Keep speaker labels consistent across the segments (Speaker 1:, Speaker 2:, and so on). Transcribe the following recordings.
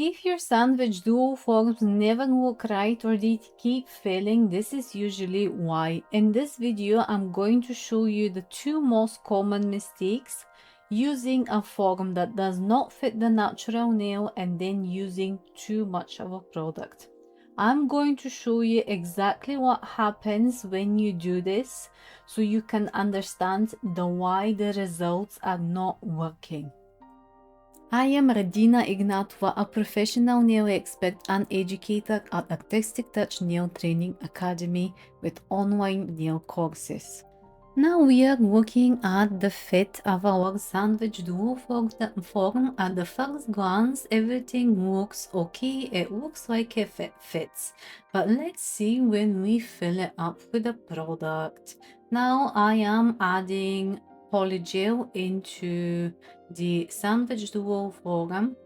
Speaker 1: If your sandwich duo forms never look right or they keep failing, this is usually why. In this video, I'm going to show you the two most common mistakes using a form that does not fit the natural nail and then using too much of a product. I'm going to show you exactly what happens when you do this so you can understand why the results are not working. I am Radina Ignatova, a professional nail expert and educator at Artistic Touch Nail Training Academy with online nail courses. Now we are looking at the fit of our sandwich duo form. At the first glance, everything looks okay. It looks like it fits. But let's see when we fill it up with the product. Now I am adding Polygel into the sandwich duo form,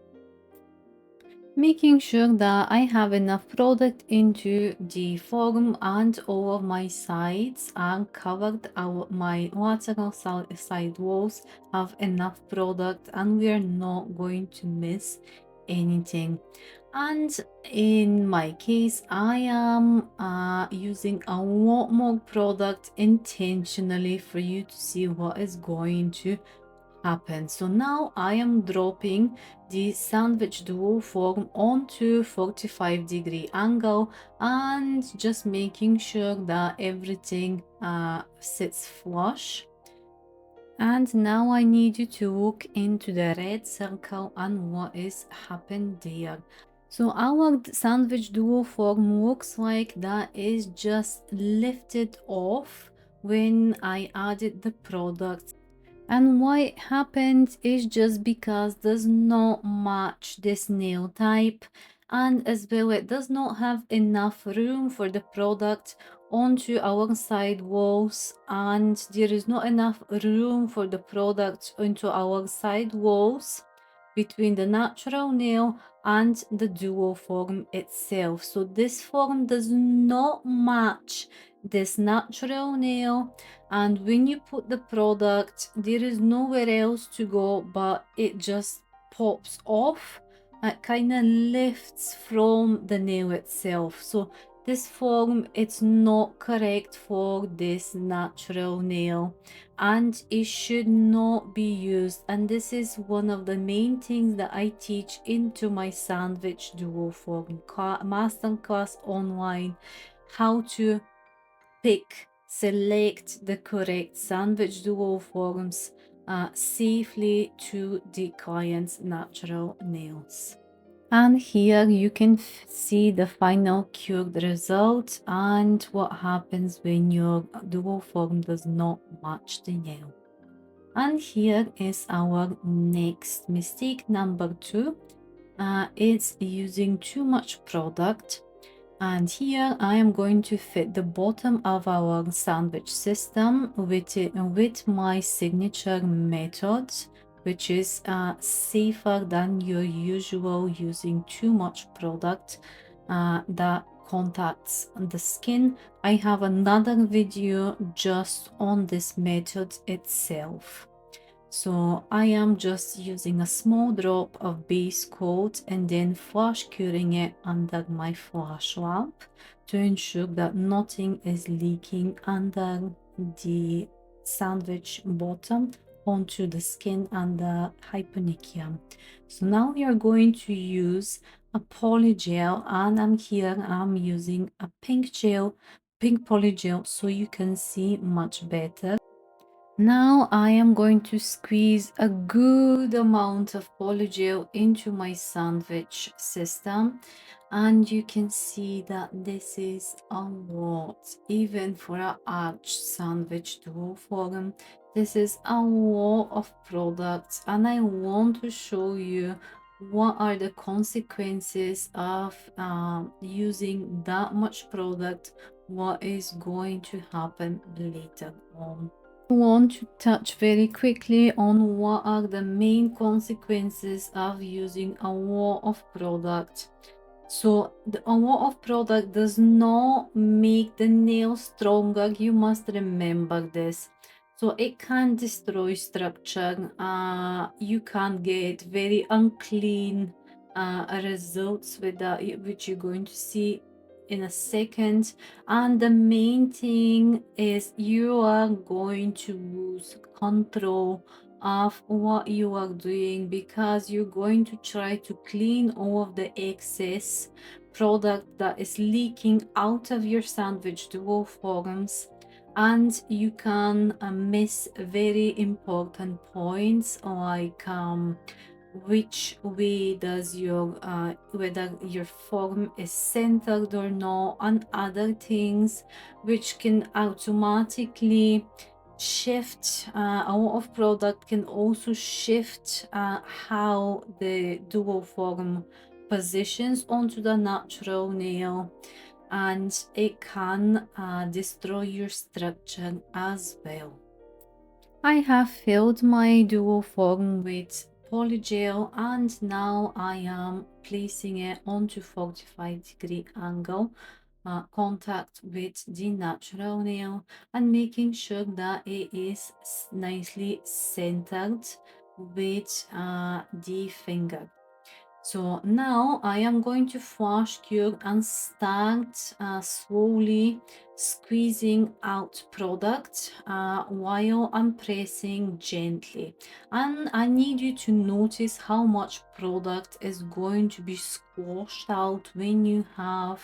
Speaker 1: making sure that I have enough product into the form and all of my sides are covered. My lateral side walls have enough product and we are not going to miss anything. And in my case, I am using a lot more product intentionally for you to see what is going to happen. So now I am dropping the sandwich duo form onto 45-degree angle and just making sure that everything sits flush. And now I need you to look into the red circle and what is happened there. So our sandwich duo form looks like that is just lifted off when I added the product. And why it happened is just because does not match this nail type, and as well it does not have enough room for the product onto our side walls, and there is not enough room for the product onto our side walls between the natural nail and the duo form itself. So this form does not match this natural nail, and when you put the product, there is nowhere else to go but it just pops off. It kind of lifts from the nail itself. So this form, it's not correct for this natural nail and it should not be used. And this is one of the main things that I teach into my sandwich duo form masterclass online, how to select the correct sandwich duo forms safely to the client's natural nails. And here you can see the final cured result and what happens when your duo form does not match the nail. And here is our next mistake, number 2. It's using too much product. And here I am going to fit the bottom of our sandwich system with my signature method, which is safer than your usual using too much product that contacts the skin. I have another video just on this method itself. So I am just using a small drop of base coat and then flash curing it under my flash lamp to ensure that nothing is leaking under the sandwich bottom onto the skin and the hyponychium. So now we are going to use a polygel, and I'm using a pink polygel so you can see much better. Now I am going to squeeze a good amount of polygel into my sandwich system, and you can see that this is a lot, even for an arch sandwich duo form. This is a lot of products, and I want to show you what are the consequences of using that much product, what is going to happen later on. I want to touch very quickly on what are the main consequences of using a lot of product. So a lot of product does not make the nail stronger. You must remember this. So it can destroy structure. You can get very unclean results with that, which you're going to see in a second. And the main thing is you are going to lose control of what you are doing, because you're going to try to clean all of the excess product that is leaking out of your sandwich duo forms, and you can miss very important points, like which way does your whether your form is centered or not, and other things which can automatically shift. A lot of product can also shift how the dual form positions onto the natural nail, and it can destroy your structure as well. I have filled my dual form with Polygel, and now I am placing it onto 45-degree angle contact with the natural nail, and making sure that it is nicely centered with the finger. So now I am going to flash cure and start slowly squeezing out product while I'm pressing gently. And I need you to notice how much product is going to be squashed out when you have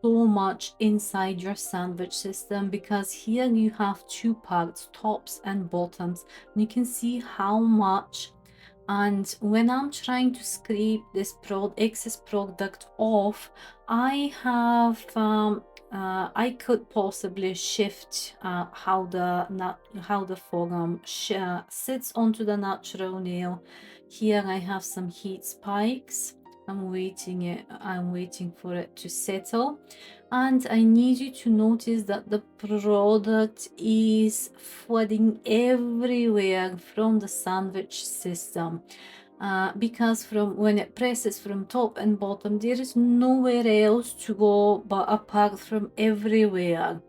Speaker 1: so much inside your sandwich system, because here you have two parts, tops and bottoms, and you can see how much. And when I'm trying to scrape this excess product off, I have I could possibly shift how the forearm sits onto the natural nail. Here I have some heat spikes. I'm waiting for it to settle, and I need you to notice that the product is flooding everywhere from the sandwich system, because from when it presses from top and bottom, there is nowhere else to go but apart from everywhere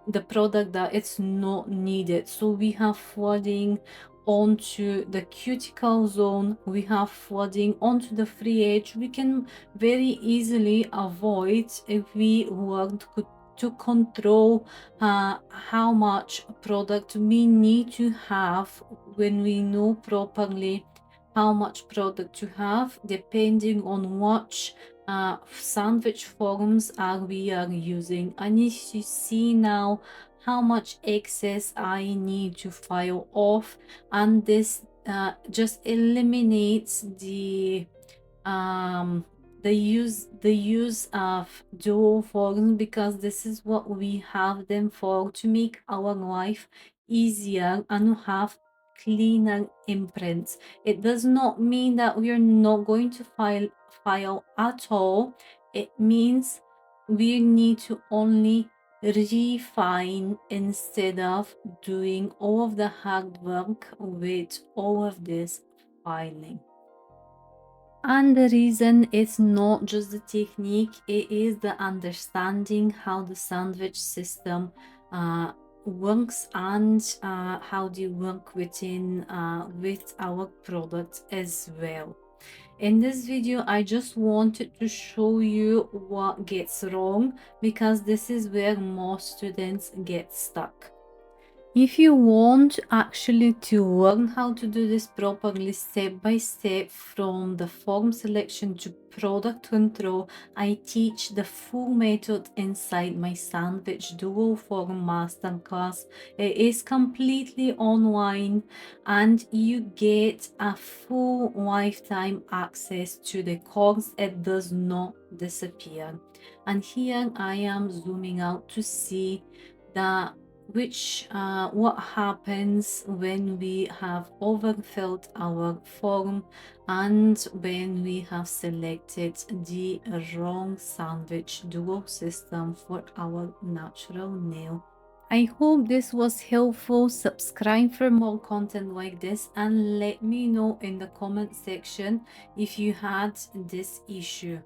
Speaker 1: the product that it's not needed. So we have flooding onto the cuticle zone, we have flooding onto the free edge. We can very easily avoid if we want to control how much product we need to have, when we know properly how much product to have, depending on which sandwich forms we are using. I need to see now how much excess I need to file off, and this just eliminates the use of dual forms, because this is what we have them for, to make our life easier and have cleaner imprints. It does not mean that we are not going to file at all. It means we need to only refine instead of doing all of the hard work with all of this filing. And the reason it's not just the technique, it is the understanding how the sandwich system works, and how they work within with our products as well. In this video, I just wanted to show you what gets wrong, because this is where most students get stuck. If you want actually to learn how to do this properly step by step, from the form selection to product control, I teach the full method inside my Sandwich Dual Form Masterclass. It is completely online, and you get a full lifetime access to the course. It does not disappear. And here I am zooming out to see that what happens when we have overfilled our form, and when we have selected the wrong sandwich dual system for our natural nail. I hope this was helpful. Subscribe for more content like this, and let me know in the comment section if you had this issue.